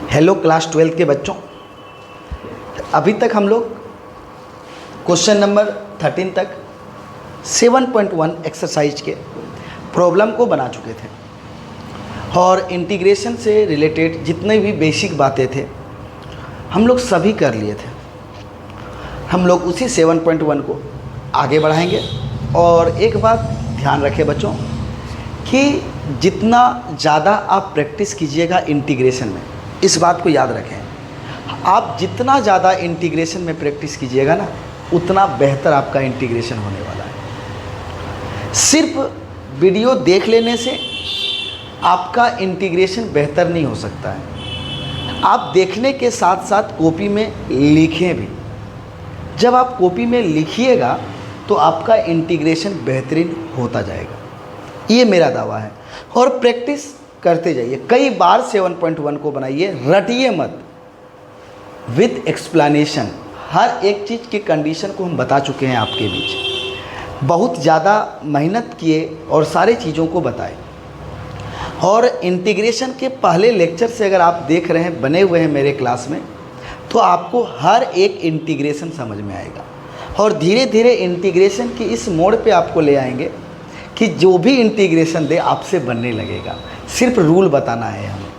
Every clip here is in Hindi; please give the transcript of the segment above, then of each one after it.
हेलो क्लास 12 के बच्चों, अभी तक हम लोग क्वेश्चन नंबर 13 तक 7.1 एक्सरसाइज के प्रॉब्लम को बना चुके थे और इंटीग्रेशन से रिलेटेड जितने भी बेसिक बातें थे हम लोग सभी कर लिए थे। हम लोग उसी 7.1 को आगे बढ़ाएंगे। और एक बात ध्यान रखें बच्चों कि जितना ज़्यादा आप प्रैक्टिस कीजिएगा इंटीग्रेशन में, इस बात को याद रखें, आप जितना ज़्यादा इंटीग्रेशन में प्रैक्टिस कीजिएगा ना उतना बेहतर आपका इंटीग्रेशन होने वाला है। सिर्फ वीडियो देख लेने से आपका इंटीग्रेशन बेहतर नहीं हो सकता है। आप देखने के साथ साथ कॉपी में लिखें भी। जब आप कॉपी में लिखिएगा तो आपका इंटीग्रेशन बेहतरीन होता जाएगा, ये मेरा दावा है। और प्रैक्टिस करते जाइए, कई बार 7.1 को बनाइए, रटिए मत, विथ एक्सप्लेनेशन। हर एक चीज़ की कंडीशन को हम बता चुके हैं आपके बीच, बहुत ज़्यादा मेहनत किए और सारी चीज़ों को बताए। और इंटीग्रेशन के पहले लेक्चर से अगर आप देख रहे हैं, बने हुए हैं मेरे क्लास में, तो आपको हर एक इंटीग्रेशन समझ में आएगा। और धीरे धीरे इंटीग्रेशन की इस मोड़ पे आपको ले आएंगे कि जो भी इंटीग्रेशन दे आपसे बनने लगेगा। सिर्फ रूल बताना है हमें।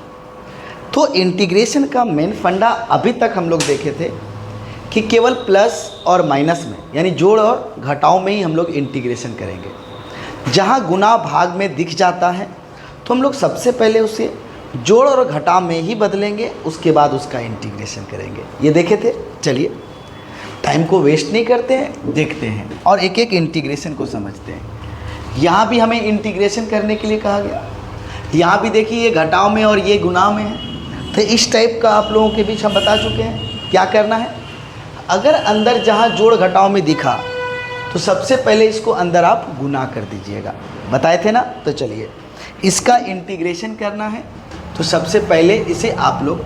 तो इंटीग्रेशन का मेन फंडा अभी तक हम लोग देखे थे कि केवल प्लस और माइनस में, यानी जोड़ और घटाव में ही हम लोग इंटीग्रेशन करेंगे। जहाँ गुना भाग में दिख जाता है तो हम लोग सबसे पहले उसे जोड़ और घटाव में ही बदलेंगे, उसके बाद उसका इंटीग्रेशन करेंगे। ये देखे थे। चलिए टाइम को वेस्ट नहीं करते हैं, देखते हैं और एक एक इंटीग्रेशन को समझते हैं। यहाँ भी हमें इंटीग्रेशन करने के लिए कहा गया। यहाँ भी देखिए ये घटाव में और ये गुना में है। तो इस टाइप का आप लोगों के बीच हम बता चुके हैं क्या करना है। अगर अंदर जहाँ जोड़ घटाव में दिखा तो सबसे पहले इसको अंदर आप गुना कर दीजिएगा, बताए थे ना। तो चलिए इसका इंटीग्रेशन करना है तो सबसे पहले इसे आप लोग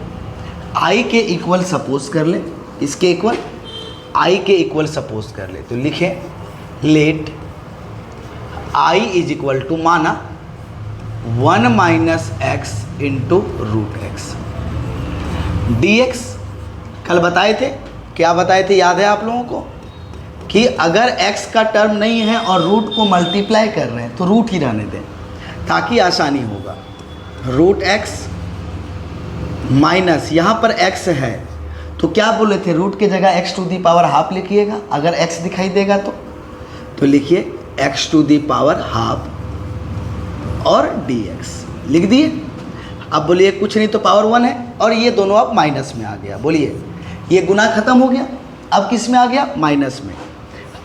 i के इक्वल सपोज कर लें, इसके इक्वल i के इक्वल सपोज कर ले। तो लिखें let i is equal to माना 1 minus X into root X dx। कल बताए थे, क्या बताए थे याद है आप लोगों को, कि अगर x का टर्म नहीं है और रूट को मल्टीप्लाई कर रहे हैं तो रूट ही रहने दें ताकि आसानी होगा। रूट एक्स माइनस यहाँ पर x है तो क्या बोले थे, रूट की जगह x to the power half लिखिएगा। अगर x दिखाई देगा तो लिखिए x to the power half और dx लिख दिए। अब बोलिए कुछ नहीं तो पावर 1 है और ये दोनों अब माइनस में आ गया। बोलिए ये गुना खत्म हो गया, अब किस में आ गया, माइनस में।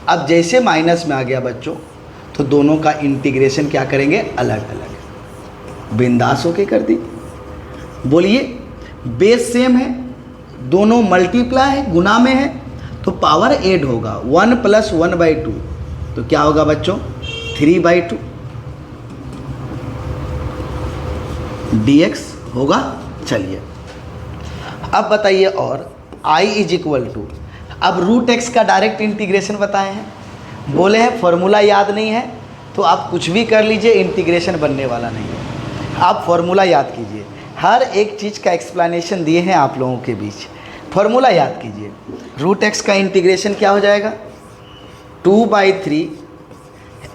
अब जैसे माइनस में आ गया बच्चों तो दोनों का इंटीग्रेशन क्या करेंगे, अलग अलग, बिंदास होके कर दी। बोलिए बेस सेम है, दोनों मल्टीप्लाई है, गुना में है, तो पावर ऐड होगा। 1 प्लस 1/2 तो क्या होगा बच्चों, 3/2 dx होगा। चलिए अब बताइए, और i इज इक्वल टू, अब रूट एक्स का डायरेक्ट इंटीग्रेशन बताए हैं। बोले हैं फॉर्मूला याद नहीं है तो आप कुछ भी कर लीजिए, इंटीग्रेशन बनने वाला नहीं है। आप फॉर्मूला याद कीजिए, हर एक चीज़ का एक्सप्लेनेशन दिए हैं आप लोगों के बीच। फॉर्मूला याद कीजिए, रूट एक्स का इंटीग्रेशन क्या हो जाएगा, 2/3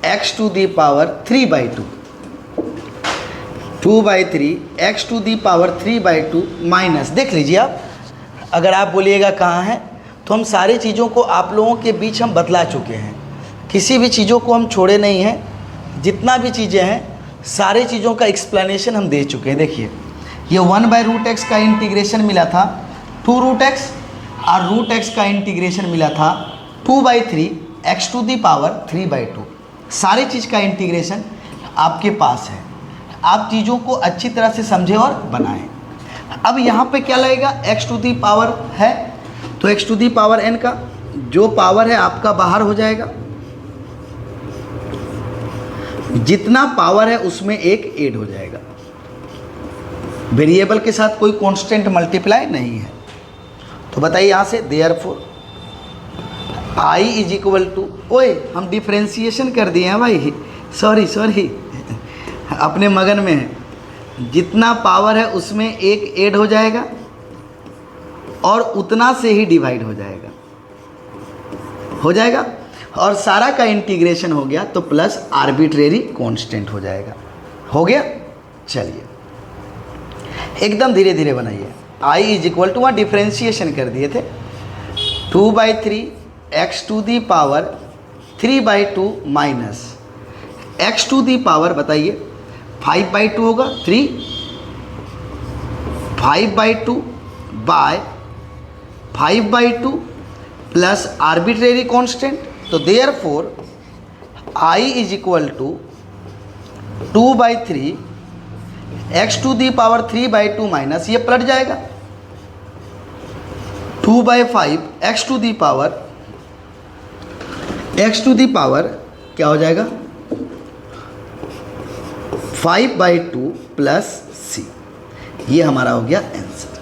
X to the power 3/2, 2/3 X to the power 3/2 minus, देख लीजिए आप। अगर आप बोलिएगा कहाँ है तो हम सारी चीज़ों को आप लोगों के बीच हम बतला चुके हैं, किसी भी चीज़ों को हम छोड़े नहीं हैं। जितना भी चीज़ें हैं सारी चीज़ों का एक्सप्लेनेशन हम दे चुके हैं। देखिए ये 1/√x का इंटीग्रेशन मिला था 2√x और रूट एक्स का इंटीग्रेशन मिला था 2/3 एक्स टू दी पावर 3/2। सारी चीज़ का इंटीग्रेशन आपके पास है, आप चीज़ों को अच्छी तरह से समझें और बनाएं। अब यहाँ पे क्या लगेगा, x टू दी पावर है तो x to the power n का जो पावर है आपका बाहर हो जाएगा, जितना पावर है उसमें एक ऐड हो जाएगा। वेरिएबल के साथ कोई कांस्टेंट मल्टीप्लाई नहीं है। तो बताइए यहाँ से therefore i is equal to, ओए हम डिफ्रेंशिएशन कर दिए हैं भाई, सॉरी अपने मगन में है। जितना पावर है उसमें एक ऐड हो जाएगा और उतना से ही डिवाइड हो जाएगा और सारा का इंटीग्रेशन हो गया तो प्लस आर्बिट्रेरी कांस्टेंट हो जाएगा। हो गया। चलिए एकदम धीरे धीरे बनाइए। i इज इक्वल टू, वहाँ डिफ्रेंशिएशन कर दिए थे, 2/3 x to the power 3/2 minus x to the power बताइए 5/2 होगा 3, 5/2 बाय 5/2 प्लस आर्बिट्रेरी कांस्टेंट। तो therefore i is equal to 2/3 x to the power 3/2 minus, ये पलट जाएगा 2/5 x टू दी पावर क्या हो जाएगा 5/2 प्लस c। ये हमारा हो गया आंसर।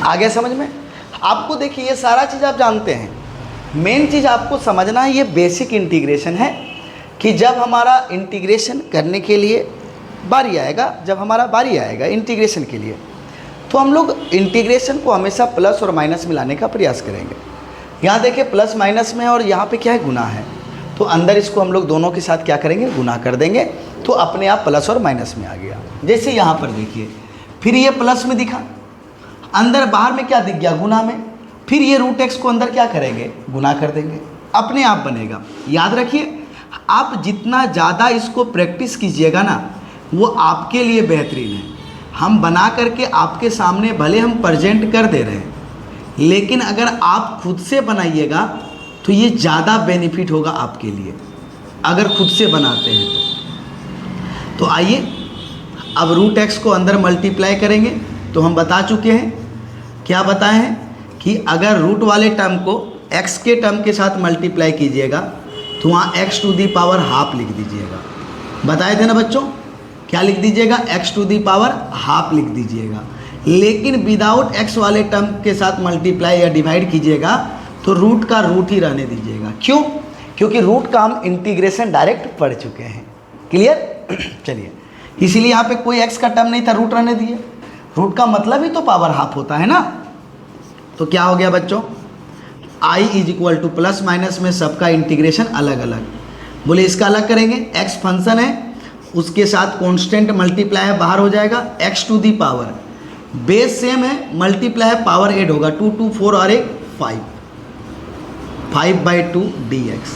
आ गया समझ में? आपको देखिए ये सारा चीज़ आप जानते हैं, मेन चीज़ आपको समझना है, ये बेसिक इंटीग्रेशन है कि जब हमारा इंटीग्रेशन करने के लिए बारी आएगा इंटीग्रेशन के लिए, तो हम लोग इंटीग्रेशन को हमेशा प्लस और माइनस मिलाने का प्रयास करेंगे। यहाँ देखिए प्लस माइनस में और यहाँ पे क्या है, गुना है, तो अंदर इसको हम लोग दोनों के साथ क्या करेंगे, गुना कर देंगे, तो अपने आप प्लस और माइनस में आ गया। जैसे यहाँ पर देखिए फिर ये प्लस में दिखा, अंदर बाहर में क्या दिख गया, गुना में, फिर ये रूट एक्स को अंदर क्या करेंगे, गुना कर देंगे, अपने आप बनेगा। याद रखिए आप जितना ज़्यादा इसको प्रैक्टिस कीजिएगा ना वो आपके लिए बेहतरीन है। हम बना करके आपके सामने भले हम प्रेजेंट कर दे रहे हैं, लेकिन अगर आप खुद से बनाइएगा तो ये ज़्यादा बेनिफिट होगा आपके लिए, अगर खुद से बनाते हैं तो आइए अब रूट एक्स को अंदर मल्टीप्लाई करेंगे। तो हम बता चुके हैं, क्या बताए हैं कि अगर रूट वाले टर्म को x के टर्म के साथ मल्टीप्लाई कीजिएगा तो वहाँ x to the power half लिख दीजिएगा। बताए थे ना बच्चों, क्या लिख दीजिएगा, x to the power half लिख दीजिएगा। लेकिन विदाउट x वाले टर्म के साथ मल्टीप्लाई या डिवाइड कीजिएगा तो रूट का रूट ही रहने दीजिएगा। क्यों? क्योंकि रूट का हम इंटीग्रेशन डायरेक्ट पढ़ चुके हैं। क्लियर? चलिए, इसीलिए यहाँ पे कोई x का टर्म नहीं था, रूट रहने दिए। रूट का मतलब ही तो पावर हाफ होता है ना। तो क्या हो गया बच्चों, i is equal two plus minus में सबका इंटीग्रेशन अलग अलग। बोले इसका अलग करेंगे, x फंक्शन है उसके साथ कांस्टेंट मल्टीप्लाई है, बाहर हो जाएगा x to the power, base same है, मल्टीप्लाई है, पावर ऐड होगा, 2 2 4 और 1 5, 5/2 dx।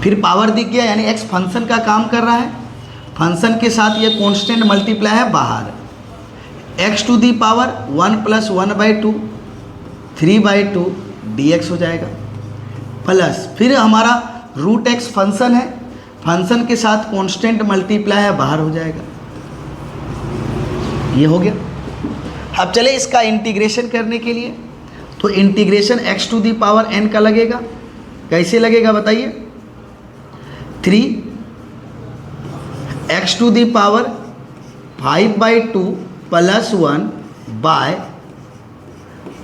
फिर पावर दिख गया, यानी x फंक्शन का काम कर रहा है, फंक्शन के साथ ये कांस्टेंट मल्टीप्लाई है बाहर, x to the power 1 plus 1/2 3/2 dx हो जाएगा, प्लस फिर हमारा रूट x फंक्शन है, फंक्शन के साथ कांस्टेंट मल्टीप्लाई है, बाहर हो जाएगा। ये हो गया। अब चले इसका इंटीग्रेशन करने के लिए, तो integration x to the power n का लगेगा। कैसे लगेगा बताइए, 3x to the power 5/2 plus 1 by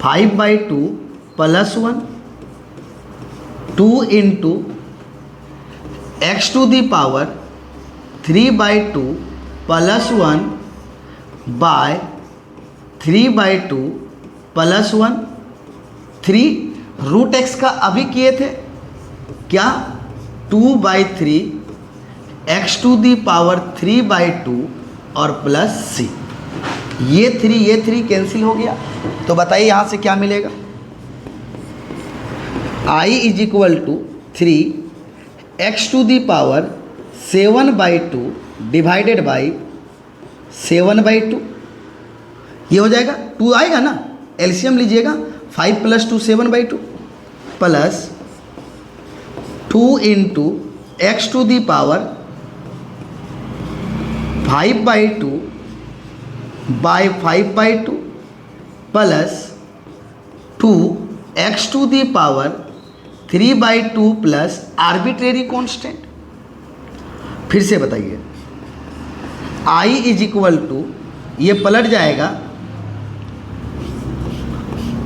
5/2 plus 1, 2 into x to the power 3/2 plus 1 by 3/2 plus 1, 3 root x का अभी किए थे क्या, 2/3 x टू दी पावर 3/2 और प्लस c। ये 3 कैंसिल हो गया। तो बताइए यहाँ से क्या मिलेगा, i is equal to 3x to the power 7/2 divided by 7/2, ये हो जाएगा, 2 आएगा ना, एलसीएम लीजिएगा, 5 + 2 7/2 plus 2 into x to the power 5/2 by 5/2 plus 2x to the power 3/2 plus arbitrary constant. फिर से बताइए, i इज इक्वल टू, ये पलट जाएगा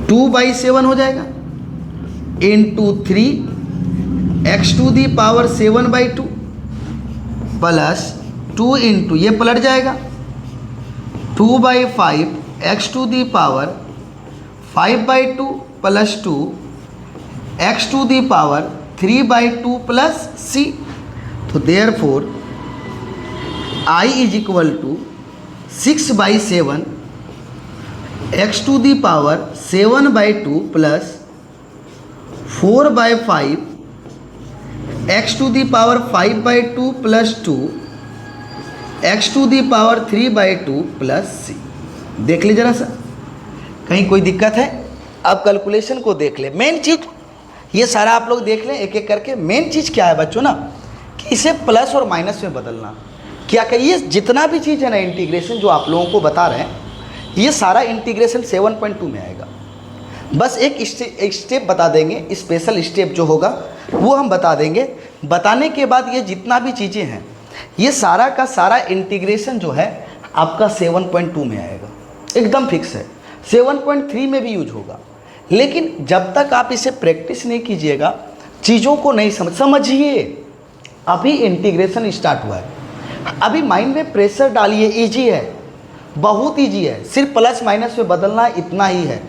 2/7 हो जाएगा into 3x to the power 7/2 plus 2 into, ये पलट जाएगा 2/5 x to the power 5/2 plus 2 X to the power 3/2 plus c। तो therefore I is equal to 6/7 X to the power 7/2 plus 4/5 X to the power 5/2 plus 2 X to the power 3/2 plus c। देख लीजिए जरा सा, कहीं कोई दिक्कत है? अब कैलकुलेशन को देख ले। मेन चीज ये सारा आप लोग देख लें एक एक करके। मेन चीज़ क्या है बच्चों ना, कि इसे प्लस और माइनस में बदलना। क्या कहिए, जितना भी चीज़ है ना इंटीग्रेशन जो आप लोगों को बता रहे हैं, ये सारा इंटीग्रेशन 7.2 में आएगा। बस एक स्टेप बता देंगे, स्पेशल स्टेप जो होगा वो हम बता देंगे। बताने के बाद ये जितना भी चीज़ें हैं, ये सारा का सारा इंटीग्रेशन जो है आपका 7.2 में आएगा, एकदम फिक्स है। 7.3 में भी यूज होगा, लेकिन जब तक आप इसे प्रैक्टिस नहीं कीजिएगा, चीज़ों को नहीं समझिए। अभी इंटीग्रेशन स्टार्ट हुआ है, अभी माइंड में प्रेशर डालिए। इजी है, बहुत इजी है, सिर्फ प्लस माइनस में बदलना है, इतना ही है।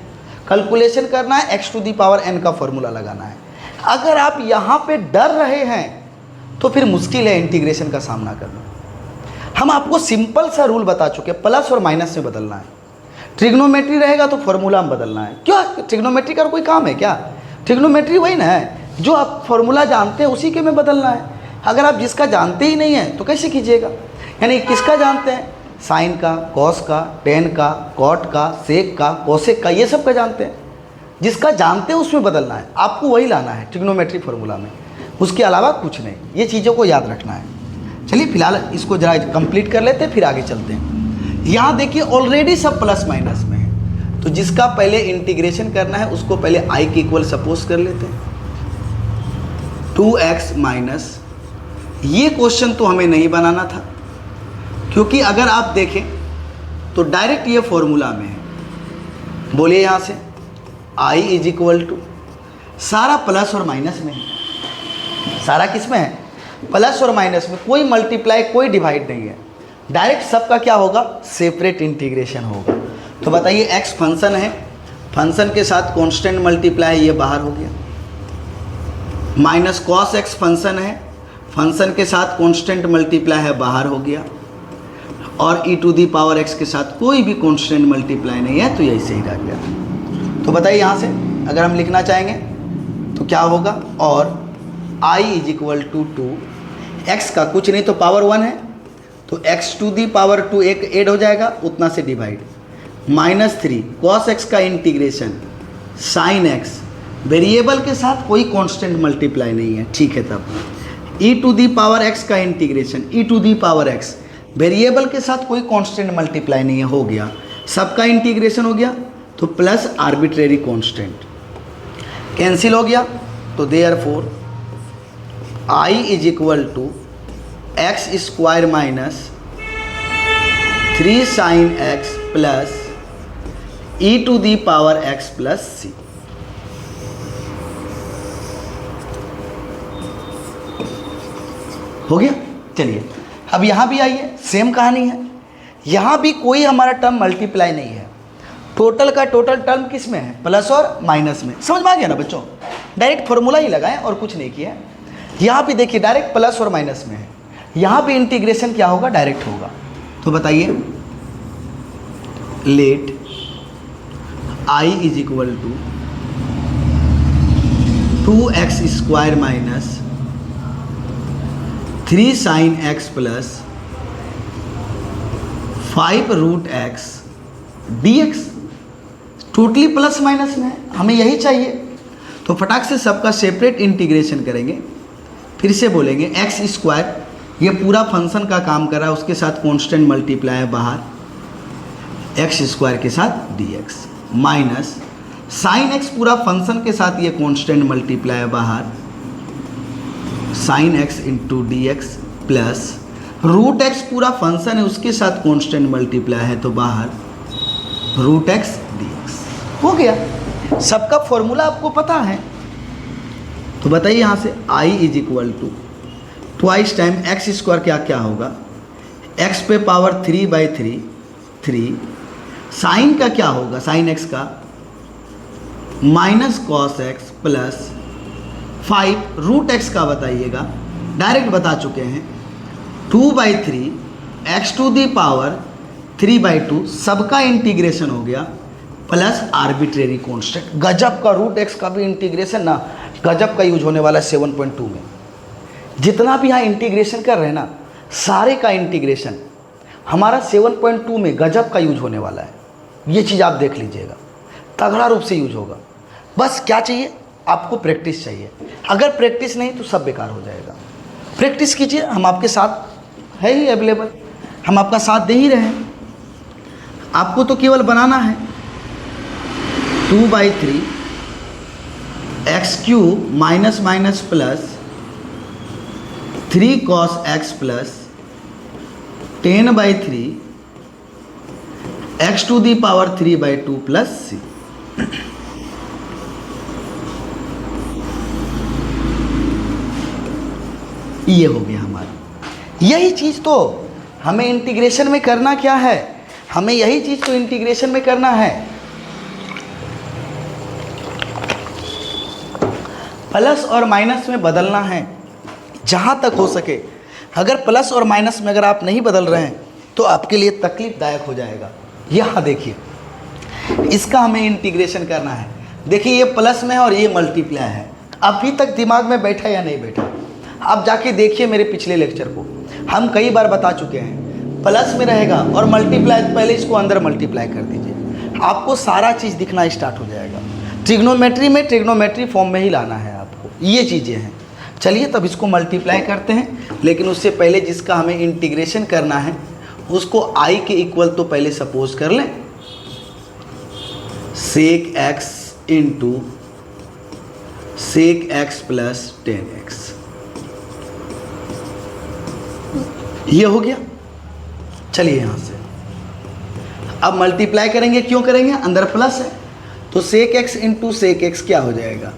कैलकुलेशन करना है, X to the power n का फॉर्मूला लगाना है। अगर आप यहाँ पे डर रहे हैं तो फिर मुश्किल है इंटीग्रेशन का सामना करना। हम आपको सिंपल सा रूल बता चुके, प्लस और माइनस में बदलना है। ट्रिग्नोमेट्री रहेगा तो फॉर्मूला में बदलना है। क्यों, ट्रिग्नोमेट्री का कोई काम है क्या? ट्रिग्नोमेट्री वही ना है, जो आप फॉर्मूला जानते हैं उसी के में बदलना है। अगर आप जिसका जानते ही नहीं हैं तो कैसे कीजिएगा? यानी किसका जानते हैं? साइन का, कॉस का, टेन का, कॉट का, सेक का, कोसेक का, ये सब का जानते हैं। जिसका जानते हैं उसमें बदलना है, आपको वही लाना है ट्रिग्नोमेट्री फॉर्मूला में, उसके अलावा कुछ नहीं। ये चीज़ों को याद रखना है। चलिए फिलहाल इसको जरा कंप्लीट कर लेते हैं, फिर आगे चलते हैं। यहाँ देखिए ऑलरेडी सब प्लस माइनस में है, तो जिसका पहले इंटीग्रेशन करना है उसको पहले आई के इक्वल सपोज कर लेते हैं। 2x माइनस, ये क्वेश्चन तो हमें नहीं बनाना था, क्योंकि अगर आप देखें तो डायरेक्ट ये फॉर्मूला में है। बोलिए यहाँ से i इज इक्वल टू, सारा प्लस और माइनस में है। सारा किस में है? प्लस और माइनस में, कोई मल्टीप्लाई कोई डिवाइड नहीं है। डायरेक्ट सबका क्या होगा? सेपरेट इंटीग्रेशन होगा। तो बताइए x फंक्शन है, फंक्शन के साथ कांस्टेंट मल्टीप्लाई, ये बाहर हो गया। माइनस कॉस x फंक्शन है, फंक्शन के साथ कांस्टेंट मल्टीप्लाई है, बाहर हो गया। और e to the power x के साथ कोई भी कांस्टेंट मल्टीप्लाई नहीं है, तो ये ऐसे ही रह गया। तो बताइए यहाँ से अगर हम लिखना चाहेंगे तो क्या होगा? और i is equal to 2, x का कुछ नहीं तो पावर 1 है, तो x टू दी पावर 2 एक ऐड हो जाएगा, उतना से डिवाइड। -3 cos x का इंटीग्रेशन sin x, वेरिएबल के साथ कोई कांस्टेंट मल्टीप्लाई नहीं है, ठीक है। तब e to the power x का integration e to the power x, variable के साथ कोई कांस्टेंट मल्टीप्लाई नहीं है, हो गया। सबका इंटीग्रेशन हो गया, तो प्लस आर्बिट्रेरी कांस्टेंट कैंसिल हो गया। तो therefore i is equal to X square minus 3 sine x plus e to the power x plus c। हो गया। चलिए अब यहाँ भी आइए, सेम कहानी है। यहाँ भी कोई हमारा टर्म मल्टीप्लाई नहीं है, टोटल का टोटल टर्म किस में है? प्लस और माइनस में। समझ में आ गया ना बच्चों? डायरेक्ट फॉर्मूला ही लगाएं और कुछ नहीं किया। यहाँ भी देखिए डायरेक्ट प्लस और माइनस में है, यहाँ भी इंटीग्रेशन क्या होगा? डायरेक्ट होगा। तो बताइए let i is equal to 2x square minus 3 sine x plus 5 root x dx। Totally plus minus में है, हमें यही चाहिए। तो फटाक से सबका सेपरेट इंटीग्रेशन करेंगे। फिर से बोलेंगे x स्क्वायर, ये पूरा फंक्शन का काम कर रहा है, उसके साथ कांस्टेंट मल्टीप्लाई है बाहर, x स्क्वायर के साथ dx माइनस साइन x, पूरा फंक्शन के साथ ये कांस्टेंट मल्टीप्लाई है बाहर, sine x into D x plus root x, पूरा फंक्शन है उसके साथ कांस्टेंट मल्टीप्लाई है तो बाहर रूट x dx। हो गया। सबका फॉर्मूला आपको पता है। तो बताइए यहाँ से i is equal to twice time X square क्या क्या होगा? x पे पावर 3/3 3, साइन का क्या होगा? साइन x का minus cos x plus 5 root x का बताइएगा, डायरेक्ट बता चुके हैं, 2/3 एक्स टू दी पावर 3/2 सबका इंटीग्रेशन हो गया प्लस आर्बिट्रेरी कांस्टेंट। गजब का रूट एक्स का भी इंटीग्रेशन ना, गजब का यूज होने वाला है 7.2 में। जितना भी यहाँ इंटीग्रेशन कर रहे हैं ना, सारे का इंटीग्रेशन हमारा 7.2 में गजब का यूज होने वाला है। ये चीज़ आप देख लीजिएगा, तगड़ा रूप से यूज होगा। बस क्या चाहिए आपको? प्रैक्टिस चाहिए। अगर प्रैक्टिस नहीं तो सब बेकार हो जाएगा। प्रैक्टिस कीजिए, हम आपके साथ है ही अवेलेबल, हम आपका साथ दे ही रहे हैं। आपको तो केवल बनाना है 2/3 x cube minus minus plus 3 cos x plus 10/3 x to the power 3/2 plus c। ये हो गया हमारा। यही चीज़ तो हमें इंटीग्रेशन में करना क्या है, हमें यही चीज़ तो इंटीग्रेशन में करना है। प्लस और माइनस में बदलना है जहाँ तक हो सके। अगर प्लस और माइनस में अगर आप नहीं बदल रहे हैं तो आपके लिए तकलीफदायक हो जाएगा। यहाँ देखिए, इसका हमें इंटीग्रेशन करना है। देखिए ये प्लस में है और ये मल्टीप्लाई है। अभी तक दिमाग में बैठा या नहीं बैठा? आप जाके देखिए मेरे पिछले लेक्चर को, हम कई बार बता चुके हैं। प्लस में रहेगा और मल्टीप्लाई, पहले इसको अंदर मल्टीप्लाई कर दीजिए, आपको सारा चीज़ दिखना स्टार्ट हो जाएगा। ट्रिग्नोमेट्री में ट्रिग्नोमेट्री फॉर्म में ही लाना है आपको, ये चीज़ें हैं। चलिए तब इसको मल्टीप्लाई करते हैं, लेकिन उससे पहले जिसका हमें इंटीग्रेशन करना है उसको आई के इक्वल तो पहले सपोज कर लें। Sec x into sec x plus 10x, ये हो गया। चलिए यहाँ से अब मल्टीप्लाई करेंगे, क्यों करेंगे? अंदर प्लस है तो sec x into sec x क्या हो जाएगा?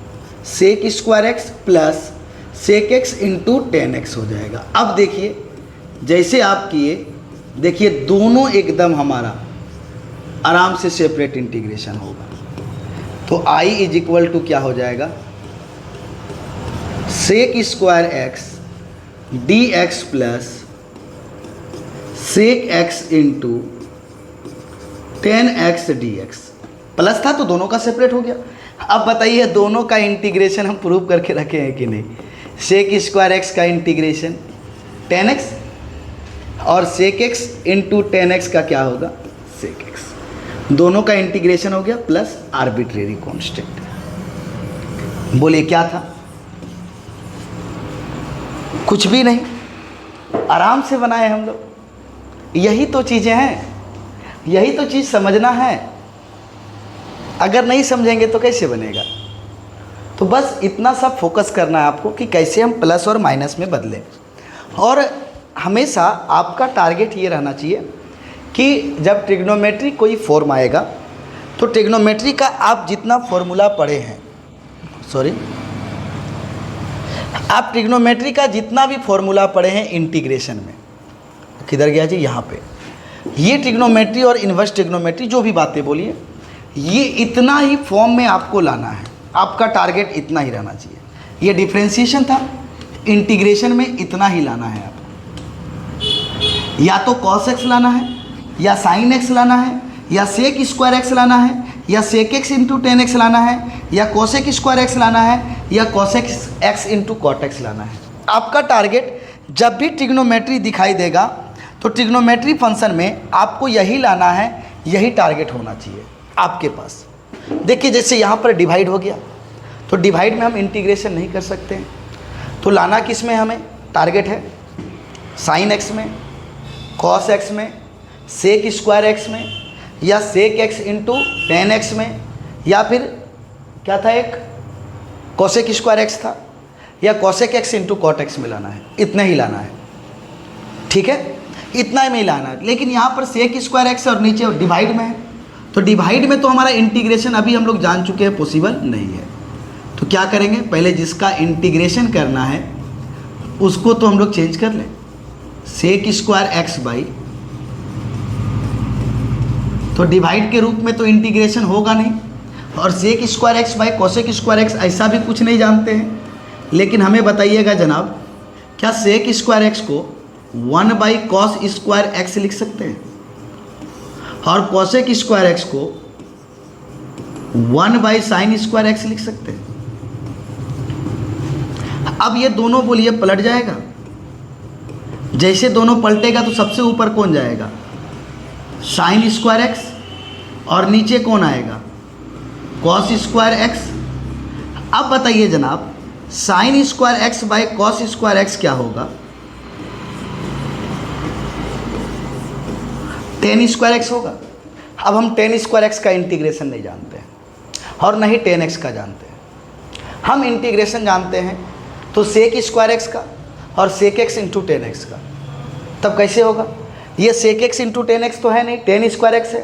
Sec square x plus sec x into 10x हो जाएगा। अब देखिए जैसे आप किए, देखिए दोनों एकदम हमारा आराम से सेपरेट इंटीग्रेशन होगा। तो i इज इक्वल टू क्या हो जाएगा? Sec square x d x plus sec x into 10x dx। प्लस था तो दोनों का सेपरेट हो गया। अब बताइए दोनों का इंटीग्रेशन हम प्रूव करके रखे हैं कि नहीं? सेक स्क्वायर एक्स का इंटीग्रेशन 10x और सेक एक्स इंटू 10x का क्या होगा? Sec x. दोनों का इंटीग्रेशन हो गया प्लस आर्बिट्रेरी कांस्टेंट। बोलिए क्या था? कुछ भी नहीं, आराम से बनाए हम लोग। यही तो चीज़ें हैं, यही तो चीज़ समझना है। अगर नहीं समझेंगे तो कैसे बनेगा? तो बस इतना सब फोकस करना है आपको कि कैसे हम प्लस और माइनस में बदलें। और हमेशा आपका टारगेट ये रहना चाहिए कि जब ट्रिग्नोमेट्री कोई फॉर्म आएगा तो ट्रिग्नोमेट्री का आप जितना फॉर्मूला पढ़े हैं, आप ट्रिग्नोमेट्री का जितना भी फॉर्मूला पढ़े हैं इंटीग्रेशन में, किधर गया जी? यहाँ पे। ये ट्रिग्नोमेट्री और इन्वर्स ट्रिग्नोमेट्री जो भी बातें बोलिए, ये इतना ही फॉर्म में आपको लाना है। आपका टारगेट इतना ही रहना चाहिए। ये डिफरेंशिएशन था, इंटीग्रेशन में इतना ही लाना है आपको। या तो cos x लाना है, या sin x लाना है, या sec स्क्वायर एक्स लाना है, या sec x इंटू 10x लाना है, या cosec स्क्वायर एक्स लाना है, या cosec x into cot x लाना है। आपका टारगेट जब भी ट्रिग्नोमेट्री दिखाई देगा तो ट्रिग्नोमेट्री फंक्शन में आपको यही लाना है, यही टारगेट होना चाहिए आपके पास। देखिए जैसे यहाँ पर डिवाइड हो गया तो डिवाइड में हम इंटीग्रेशन नहीं कर सकते हैं, तो लाना किस में? हमें टारगेट है साइन एक्स में, कॉस एक्स में, सेक स्क्वायर एक्स में, या सेक एक्स इंटू 10x में, या फिर क्या था एक कोसेक स्क्वायर एक्स था, या cosec x into cot x में लाना है। इतना ही लाना है, ठीक है? इतना ही लाना है। लेकिन यहाँ पर सेक स्क्वायर एक्स और नीचे डिवाइड में है, तो डिवाइड में तो हमारा इंटीग्रेशन अभी हम लोग जान चुके हैं पॉसिबल नहीं है। तो क्या करेंगे? पहले जिसका इंटीग्रेशन करना है उसको तो हम लोग चेंज कर लें, सेक स्क्वायर एक्स बाई, तो डिवाइड के रूप में तो इंटीग्रेशन होगा नहीं, और sec square x by cosec square x ऐसा भी कुछ नहीं जानते हैं। लेकिन हमें बताइएगा जनाब, क्या सेक स्क्वायर एक्स को 1 बाई कॉस स्क्वायर एक्स लिख सकते हैं और कोसेक स्क्वायर एक्स को 1 बाई साइन स्क्वायर एक्स लिख सकते हैं? अब ये दोनों बोलिए पलट जाएगा। जैसे दोनों पलटेगा तो सबसे ऊपर कौन जाएगा? साइन स्क्वायर एक्स, और नीचे कौन आएगा? Cos square x. अब बताइए जनाब, sine square x by cos square x क्या होगा? टेन स्क्वायर एक्स होगा। अब हम टेन स्क्वायर एक्स का इंटीग्रेशन नहीं जानते हैं और नहीं टेन एक्स का जानते हैं। हम इंटीग्रेशन जानते हैं तो सेक स्क्वायर एक्स का और sec x into tan x का। तब कैसे होगा? ये sec x into tan x तो है नहीं, टेन स्क्वायर एक्स है,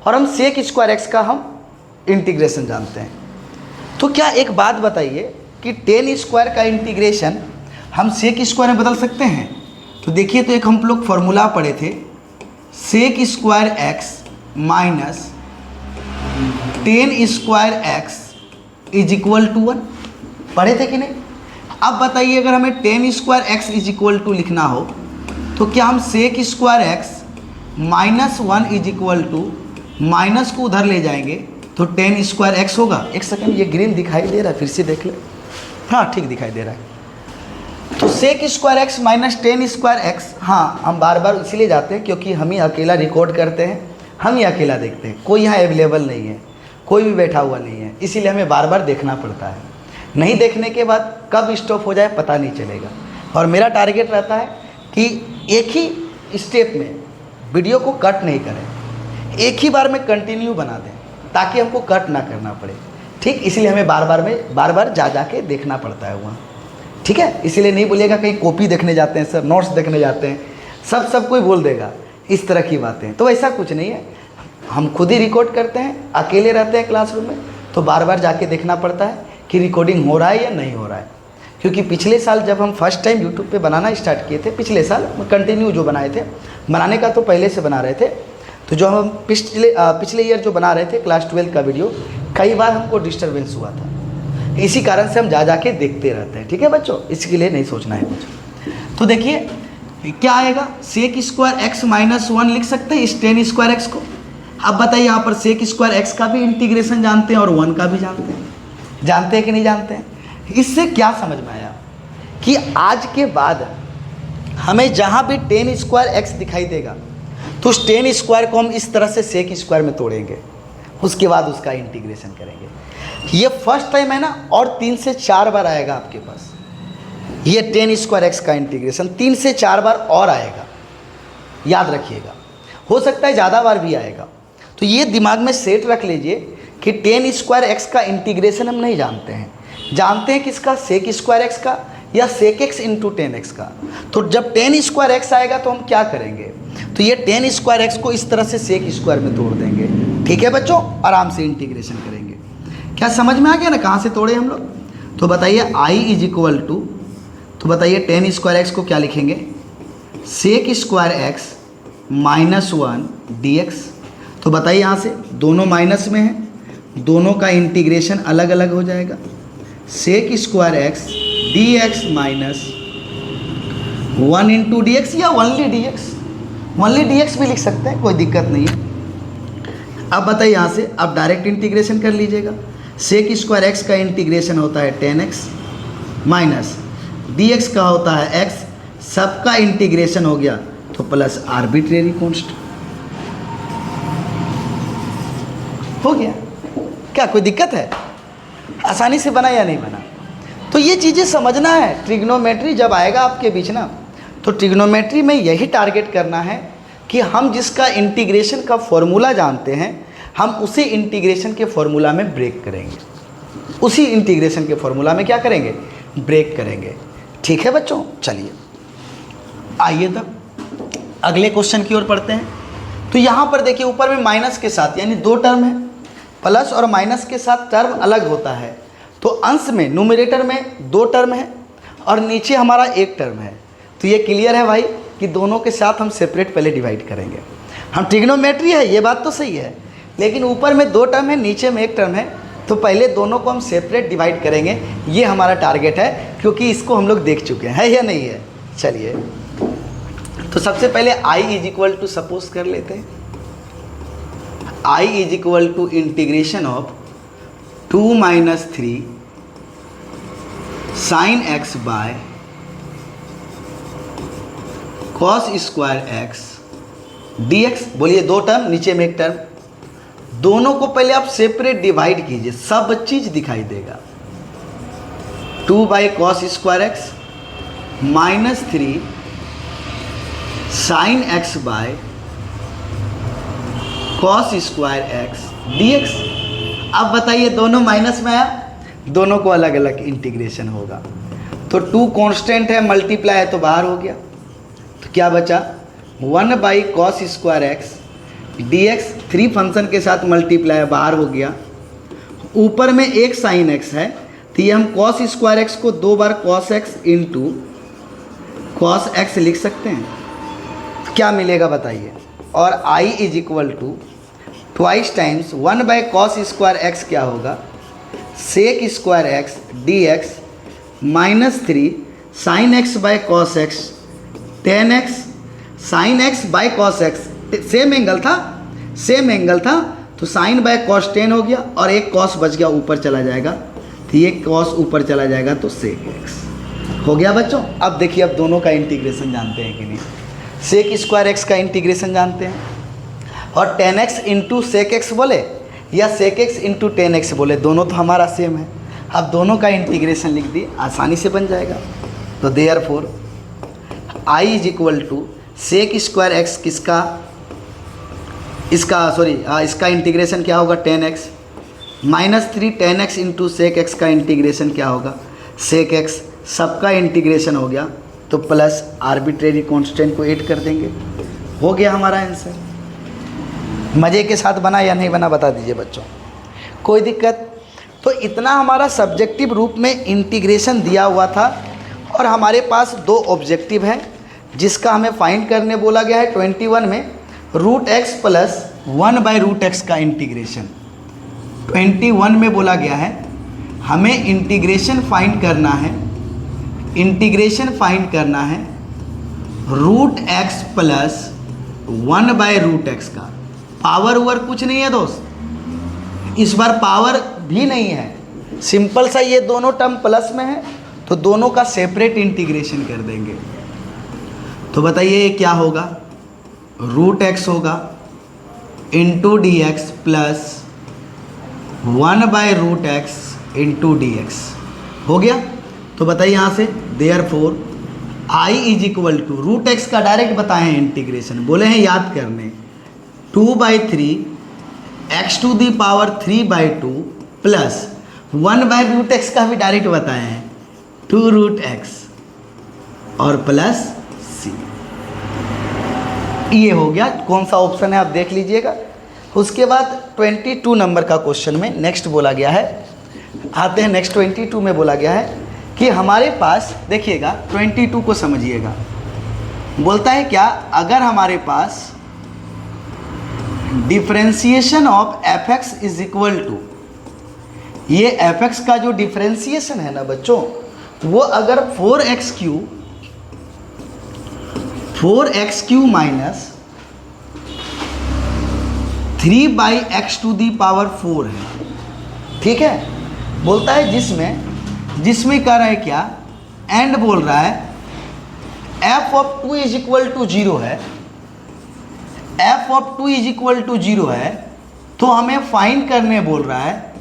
और हम सेक स्क्वायर एक्स का हम इंटीग्रेशन जानते हैं। तो क्या एक बात बताइए कि टेन स्क्वायर का इंटीग्रेशन हम सेक स्क्वायर में बदल सकते हैं? तो देखिए, तो एक हम लोग फॉर्मूला पढ़े थे, sec square x minus tan square x is equal to 1। पढ़े थे कि नहीं? अब बताइए, अगर हमें tan square x is equal to लिखना हो तो क्या हम sec square x minus 1 is equal to, minus को उधर ले जाएंगे तो टेन स्क्वायर एक्स होगा। एक सेकंड, ये ग्रीन दिखाई दे रहा है, फिर से देख ले। हाँ, ठीक दिखाई दे रहा है। तो sec square x minus tan square x, हाँ हम बार बार इसलिए जाते हैं क्योंकि हम ही अकेला रिकॉर्ड करते हैं, हम ही अकेला देखते हैं, कोई यहाँ अवेलेबल नहीं है, कोई भी बैठा हुआ नहीं है, इसीलिए हमें बार बार देखना पड़ता है। नहीं देखने के बाद कब स्टॉप हो जाए पता नहीं चलेगा। और मेरा टारगेट रहता है कि एक ही स्टेप में वीडियो को कट नहीं करें, एक ही बार में कंटिन्यू बना दें ताकि हमको कट ना करना पड़े। ठीक, इसलिए हमें बार बार जा के देखना पड़ता है वहाँ। ठीक है, इसीलिए नहीं बोलिएगा कहीं कॉपी देखने जाते हैं सर, नोट्स देखने जाते हैं, सब कोई बोल देगा इस तरह की बातें। तो ऐसा कुछ नहीं है, हम खुद ही रिकॉर्ड करते हैं, अकेले रहते हैं क्लासरूम में, तो बार बार जाके देखना पड़ता है कि रिकॉर्डिंग हो रहा है या नहीं हो रहा है। क्योंकि पिछले साल जब हम फर्स्ट टाइम यूट्यूब पे बनाना स्टार्ट किए थे, पिछले साल कंटिन्यू जो बनाए थे, बनाने का तो पहले से बना रहे थे, तो जो हम पिछले ईयर जो बना रहे थे क्लास 12 का वीडियो, कई बार हमको डिस्टर्बेंस हुआ था। इसी कारण से हम जा के देखते रहते हैं। ठीक है बच्चों, इसके लिए नहीं सोचना है कुछ। तो देखिए क्या आएगा, सेक स्क्वायर एक्स माइनस 1 लिख सकते हैं इस टेन स्क्वायर एक्स को। अब बताइए, यहाँ पर सेक स्क्वायर एक्स का भी इंटीग्रेशन जानते हैं और 1 का भी जानते हैं कि नहीं जानते हैं? इससे क्या समझ में आया कि आज के बाद हमें जहाँ भी टेन स्क्वायर एक्स दिखाई देगा तो उस टेन स्क्वायर को हम इस तरह से सेक स्क्वायर में तोड़ेंगे, उसके बाद उसका इंटीग्रेशन करेंगे। ये फर्स्ट टाइम है ना, और 3 से 4 बार आएगा आपके पास ये टेन स्क्वायर एक्स का इंटीग्रेशन, 3 से 4 बार और आएगा, याद रखिएगा। हो सकता है ज़्यादा बार भी आएगा। तो ये दिमाग में सेट रख लीजिए कि टेन स्क्वायर एक्स का इंटीग्रेशन हम नहीं जानते हैं, जानते हैं किसका? सेक स्क्वायर एक्स का या sec x into tan x का। तो जब टेन स्क्वायर एक्स आएगा तो हम क्या करेंगे? तो ये टेन स्क्वायर एक्स को इस तरह से सेक स्क्वायर में तोड़ देंगे। ठीक है बच्चों, आराम से इंटीग्रेशन करेंगे। क्या समझ में आ गया ना कहाँ से तोड़े हम लोग? तो बताइए आई इज इक्वल टू, तो बताइए टेन स्क्वायर एक्स को क्या लिखेंगे? Sec square x minus 1 d x. तो बताइए यहाँ से दोनों माइनस में है, दोनों का इंटीग्रेशन अलग अलग हो जाएगा। Sec square x d x minus 1 into D x, या ओनली डी एक्स भी लिख सकते हैं, कोई दिक्कत नहीं है। अब बताइए यहाँ से, अब डायरेक्ट इंटीग्रेशन कर लीजिएगा। सेक स्क्वायर एक्स का इंटीग्रेशन होता है 10x माइनस डी एक्स का होता है x, सबका इंटीग्रेशन हो गया तो प्लस आर्बिट्रेरी कॉन्स्ट हो गया। क्या कोई दिक्कत है? आसानी से बना या नहीं बना? तो ये चीज़ें समझना है। ट्रिग्नोमेट्री जब आएगा आपके बीच ना, तो ट्रिग्नोमेट्री में यही टारगेट करना है कि हम जिसका इंटीग्रेशन का फॉर्मूला जानते हैं, हम उसी इंटीग्रेशन के फॉर्मूला में ब्रेक करेंगे, उसी इंटीग्रेशन के फॉर्मूला में क्या करेंगे? ब्रेक करेंगे। ठीक है बच्चों, चलिए आइए तब अगले क्वेश्चन की ओर पढ़ते हैं। तो यहाँ पर देखिए ऊपर में माइनस के साथ यानी 2 टर्म है, प्लस और माइनस के साथ टर्म अलग होता है। तो अंश में न्यूमरेटर में 2 टर्म है और नीचे हमारा 1 टर्म है। तो ये क्लियर है भाई कि दोनों के साथ हम सेपरेट पहले डिवाइड करेंगे। हम ट्रिग्नोमेट्री है, ये बात तो सही है, लेकिन ऊपर में 2 टर्म है, नीचे में 1 टर्म है, तो पहले दोनों को हम सेपरेट डिवाइड करेंगे। ये हमारा टारगेट है, क्योंकि इसको हम लोग देख चुके हैं, है या नहीं है। चलिए, तो सबसे पहले i is equal to suppose कर लेते हैं, i is equal to integration of 2 - 3 sin x by cos square x dx। बोलिए 2 टर्म, नीचे में 1 टर्म, दोनों को पहले आप सेपरेट डिवाइड कीजिए, सब चीज दिखाई देगा। 2/cos square x -3 sin x by cos square x dx। अब बताइए, दोनों माइनस में आया, दोनों को अलग अलग इंटीग्रेशन होगा, तो 2 कांस्टेंट है, मल्टीप्लाई है तो बाहर हो गया, तो क्या बचा 1/cos square x dx। 3 function के साथ मल्टीप्लाई बाहर हो गया, ऊपर में 1 sin x है, तो ये हम cos स्क्वायर x को 2 बार cos x into cos x लिख सकते हैं, तो क्या मिलेगा बताइए। और i is equal to twice times 1/cos square x क्या होगा, sec square x dx -3 sin x by cos x tan x sin x by cos x, same angle था, तो साइन बाय कॉस 10 हो गया, और एक कॉस बच गया, ऊपर चला जाएगा, तो ये कॉस ऊपर चला जाएगा, तो सेक एक्स हो गया बच्चों। अब देखिए, अब दोनों का इंटीग्रेशन जानते हैं कि नहीं। सेक स्क्वायर एक्स का इंटीग्रेशन जानते हैं, और 10x इंटू सेक एक्स बोले या सेक एक्स इंटू 10x बोले, दोनों तो हमारा सेम है। अब दोनों का इंटीग्रेशन लिख दिए, आसानी से बन जाएगा। तो therefore i is equal to sec square x किसका, इसका इंटीग्रेशन क्या होगा 10x -3 10x into sec x का इंटीग्रेशन क्या होगा सेक एक्स, सबका इंटीग्रेशन हो गया, तो प्लस आर्बिट्रेरी कांस्टेंट को ऐड कर देंगे, हो गया हमारा आंसर। मज़े के साथ बना या नहीं बना बता दीजिए बच्चों, कोई दिक्कत। तो इतना हमारा सब्जेक्टिव रूप में इंटीग्रेशन दिया हुआ था, और हमारे पास 2 ऑब्जेक्टिव हैं जिसका हमें फाइंड करने बोला गया है 21 में, √x प्लस 1/√x का इंटीग्रेशन। 21 में बोला गया है हमें इंटीग्रेशन फाइंड करना है, √x प्लस 1/√x का। पावर ओवर कुछ नहीं है दोस्त, इस बार पावर भी नहीं है, सिंपल सा ये दोनों टर्म प्लस में है, तो दोनों का सेपरेट इंटीग्रेशन कर देंगे। तो बताइए ये क्या होगा, √x होगा into dx plus 1/√x into dx हो गया। तो बताइए यहाँ से therefore i is equal to √x का डायरेक्ट बताए हैं इंटीग्रेशन, बोले हैं याद करने 2/3 x to the power 3/2 plus 1/√x का भी डायरेक्ट बताए हैं 2√x और प्लस c। ये हो गया, कौन सा ऑप्शन है आप देख लीजिएगा। उसके बाद 22 नंबर का क्वेश्चन में नेक्स्ट बोला गया है, आते हैं नेक्स्ट 22 में बोला गया है कि हमारे पास देखिएगा 22 को समझिएगा, बोलता है क्या, अगर हमारे पास differentiation of fx is equal to, ये fx का जो डिफरेंशिएशन है ना बच्चों, वो अगर 4x³ minus 3/x to the power 4 है, ठीक है। बोलता है जिसमें कह रहा है क्या, एंड बोल रहा है f(2) इज इक्वल टू 0 है, f(2) इज इक्वल टू 0 है, तो हमें फाइंड करने बोल रहा है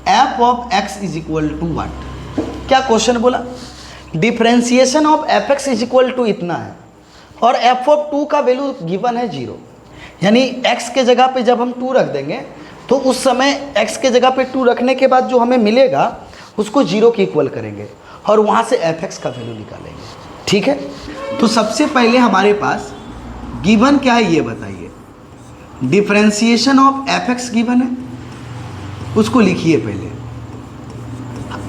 f(x) is equal to what. क्या क्वेश्चन बोला, differentiation of fx is equal to इतना है, और f(2) का वैल्यू गिवन है 0, यानी x के जगह पे जब हम 2 रख देंगे तो उस समय x के जगह पे 2 रखने के बाद जो हमें मिलेगा उसको 0 के इक्वल करेंगे, और वहाँ से fx का वैल्यू निकालेंगे, ठीक है। तो सबसे पहले हमारे पास गिवन क्या है ये बताइए, डिफरेंशिएशन ऑफ fx गिवन है, उसको लिखिए पहले।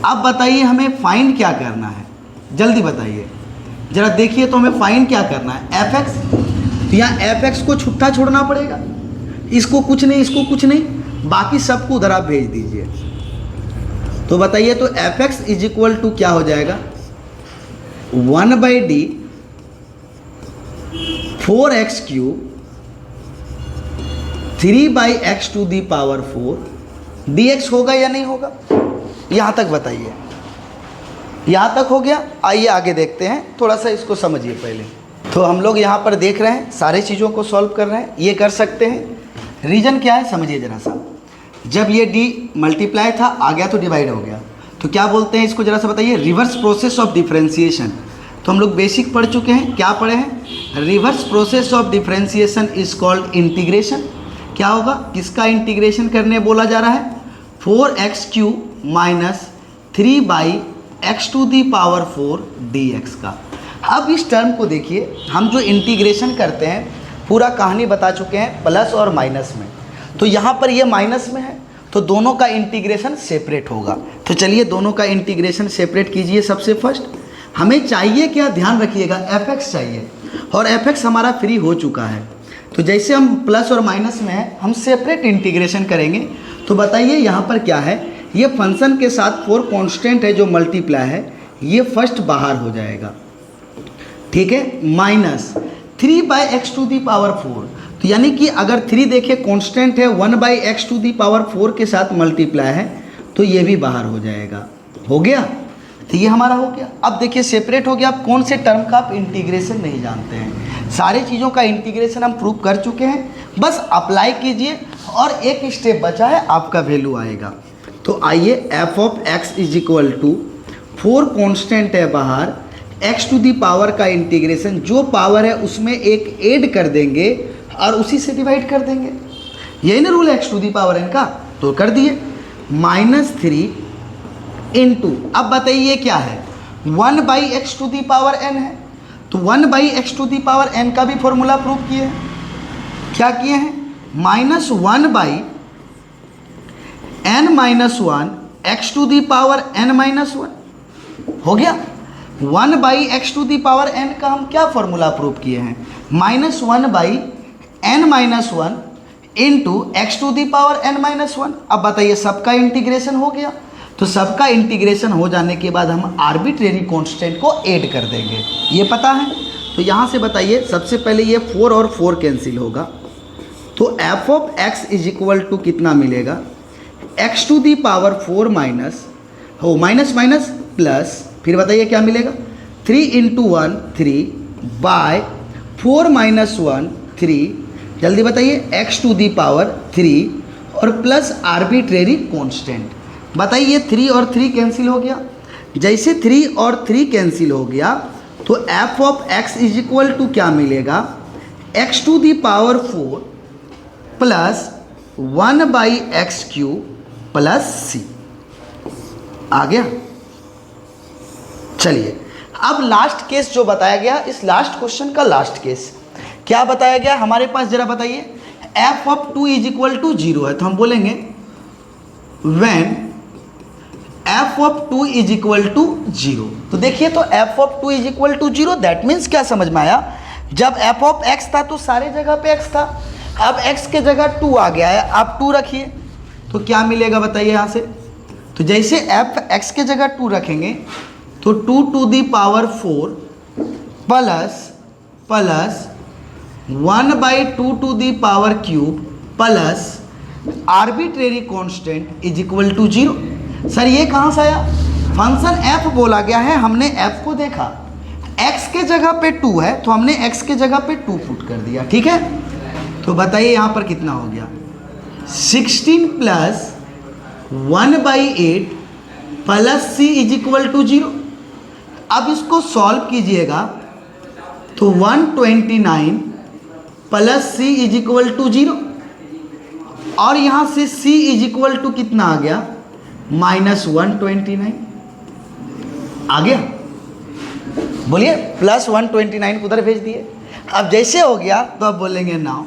अब बताइए हमें फाइंड क्या करना है, जल्दी बताइए जरा, देखिए तो हमें फाइंड क्या करना है fx, तो यहाँ fx को छुट्टा छोड़ना पड़ेगा, इसको कुछ नहीं, इसको कुछ नहीं, बाकी सबको उधर आप भेज दीजिए। तो बताइए, तो f x is equal to क्या हो जाएगा, 1/d 4x³ 3/x⁴ dx होगा या नहीं होगा? यहाँ तक बताइए, यहाँ तक हो गया। आइए आगे देखते हैं, थोड़ा सा इसको समझिए पहले। तो हम लोग यहाँ पर देख रहे हैं, सारे चीज़ों को सॉल्व कर रहे हैं, ये कर सकते हैं। रीजन क्या है समझिए ज़रा सा। जब ये d मल्टीप्लाई था, आ गया तो डिवाइड हो गया, तो क्या बोलते हैं इसको, ज़रा सा बताइए। Reverse process of differentiation. तो हम लोग बेसिक पढ़ चुके हैं, क्या पढ़े हैं, reverse process of differentiation is called integration. क्या होगा, किसका इंटीग्रेशन करने बोला जा रहा है, 4x³ - 3/x⁴ dx का। अब इस टर्म को देखिए, हम जो इंटीग्रेशन करते हैं पूरा कहानी बता चुके हैं प्लस और माइनस में, तो यहाँ पर ये माइनस में है, तो दोनों का इंटीग्रेशन सेपरेट होगा। तो चलिए दोनों का इंटीग्रेशन सेपरेट कीजिए। सबसे फर्स्ट हमें चाहिए क्या, ध्यान रखिएगा, एफ एक्स चाहिए, और एफ एक्स हमारा फ्री हो चुका है। तो जैसे हम प्लस और माइनस में है, हम सेपरेट इंटीग्रेशन करेंगे। तो बताइए यहाँ पर क्या है, ये फंक्शन के साथ 4 कांस्टेंट है जो मल्टीप्लाई है, ये फर्स्ट बाहर हो जाएगा, ठीक है, माइनस 3/x⁴। तो यानी कि अगर 3 देखिए कांस्टेंट है, 1/x⁴ के साथ मल्टीप्लाई है, तो ये भी बाहर हो जाएगा। हो गया, तो ये हमारा हो गया। अब देखिए सेपरेट हो गया। अब कौन से टर्म का आप इंटीग्रेशन नहीं जानते हैं, सारे चीज़ों का इंटीग्रेशन हम प्रूव कर चुके हैं, बस अप्लाई कीजिए और एक स्टेप बचा है, आपका वैल्यू आएगा। तो आइए, f of x is equal to 4 constant है बाहर, x⁴ का इंटीग्रेशन, जो पावर है उसमें एक ऐड कर देंगे और उसी से डिवाइड कर देंगे। यही ना रूल है x⁴n का, तो कर दिए, -3 इंटू, अब बताइए क्या है, 1/x⁴n है, तो 1/x⁴n का भी फॉर्मूला प्रूव किए हैं। क्या किए हैं, -1/n - 1 x⁴n - 1 हो गया। 1/x⁴n का हम क्या फॉर्मूला प्रूव किए हैं, -1/n - 1 इंटू x⁴n - 1। अब बताइए सबका इंटीग्रेशन हो गया, तो सबका इंटीग्रेशन हो जाने के बाद हम आर्बिट्रेरी कांस्टेंट को ऐड कर देंगे, ये पता है। तो यहाँ से बताइए, सबसे पहले ये 4 और 4 कैंसिल होगा, तो f of x is equal to कितना मिलेगा, x⁴ माइनस हो माइनस माइनस प्लस, फिर बताइए क्या मिलेगा, 3 × 1 3 बाय 4 - 1 3, जल्दी बताइए, x⁴ और प्लस आर्बिट्रेरी कांस्टेंट। बताइए 3 और 3 कैंसिल हो गया। जैसे 3 और 3 कैंसिल हो गया, तो f of x is equal to क्या मिलेगा, x⁴ plus 1/x³ plus c। आ गया। चलिए अब लास्ट केस जो बताया गया, इस लास्ट क्वेश्चन का लास्ट केस क्या बताया गया हमारे पास, जरा बताइए। F of 2 is equal to 0 है, तो हम बोलेंगे when f of 2 is equal to 0। तो देखिए, तो f of 2 is equal to 0, that means क्या समझ में आया, जब एफ ऑफ एक्स था तो सारे जगह पे एक्स था, अब एक्स के जगह 2 आ गया है, आप 2 रखिए, तो क्या मिलेगा बताइए यहाँ से। तो जैसे एफ एक्स के जगह 2 रखेंगे, तो 2⁴ plus 1/2³ plus arbitrary constant is equal to 0। Sir ये कहाँ से आया, फंक्शन f बोला गया है, हमने f को देखा, x के जगह पे 2 है, तो हमने x के जगह पे 2 पुट कर दिया, ठीक है। तो बताइए यहाँ पर कितना हो गया, 16 plus 1/8 plus c is equal to 0। अब इसको सॉल्व कीजिएगा, तो 129 plus c is equal to 0, और यहाँ से c इज इक्वल टू कितना आ गया, -129 आ गया। बोलिए, प्लस 129 उधर भेज दिए। अब जैसे हो गया तो अब बोलेंगे नाउ,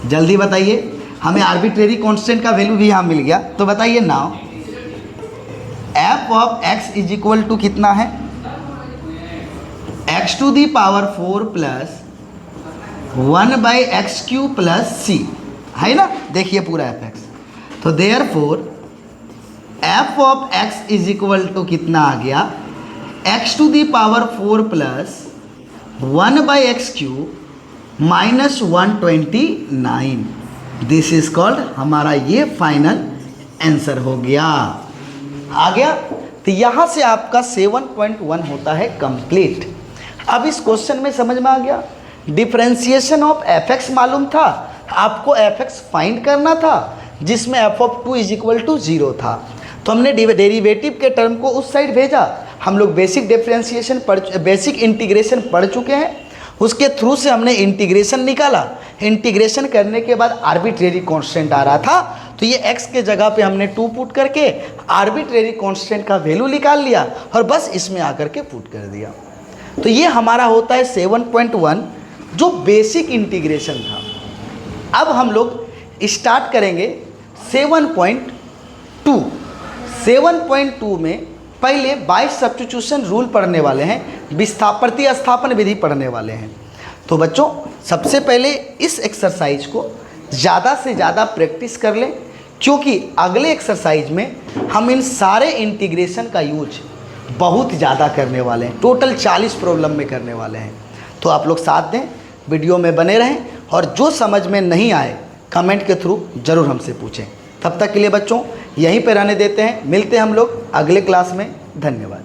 जल्दी बताइए, हमें आर्बिट्रेरी कांस्टेंट का वैल्यू भी यहाँ मिल गया, तो बताइए now f of x is equal to कितना है, x⁴ plus 1/x³ plus c, है ना। देखिए पूरा fx, तो therefore f of x is equal to कितना आ गया, x⁴ plus 1/x³ minus 129। This is called, हमारा ये फाइनल आंसर हो गया। आ गया। तो यहाँ से आपका 7.1 होता है कंप्लीट। अब इस क्वेश्चन में समझ में आ गया, डिफरेंशिएशन ऑफ fx मालूम था, आपको fx फाइंड करना था जिसमें f(2) इज इक्वल टू 0 था। तो हमने डेरिवेटिव के टर्म को उस साइड भेजा। हम लोग बेसिक डिफरेंशिएशन बेसिक इंटीग्रेशन पढ़ चुके हैं, उसके थ्रू से हमने इंटीग्रेशन निकाला। इंटीग्रेशन करने के बाद आर्बिट्रेरी कांस्टेंट आ रहा था, तो ये x के जगह पे हमने 2 पुट करके आर्बिट्रेरी कांस्टेंट का वैल्यू निकाल लिया और बस इसमें आकर के पुट कर दिया। तो ये हमारा होता है 7.1 जो बेसिक इंटीग्रेशन था। अब हम लोग स्टार्ट करेंगे 7.2। 7.2 में पहले बाय सब्स्टिट्यूशन रूल पढ़ने वाले हैं, प्रतिस्थापन विधि पढ़ने वाले हैं। तो बच्चों सबसे पहले इस एक्सरसाइज को ज़्यादा से ज़्यादा प्रैक्टिस कर लें, क्योंकि अगले एक्सरसाइज में हम इन सारे इंटीग्रेशन का यूज बहुत ज़्यादा करने वाले हैं, टोटल 40 प्रॉब्लम में करने वाले हैं। तो आप लोग साथ दें, वीडियो में बने रहें और जो समझ में नहीं आए कमेंट के थ्रू ज़रूर हमसे पूछें। तब तक के लिए बच्चों यहीं पे रहने देते हैं, मिलते हैं हम लोग अगले क्लास में। धन्यवाद।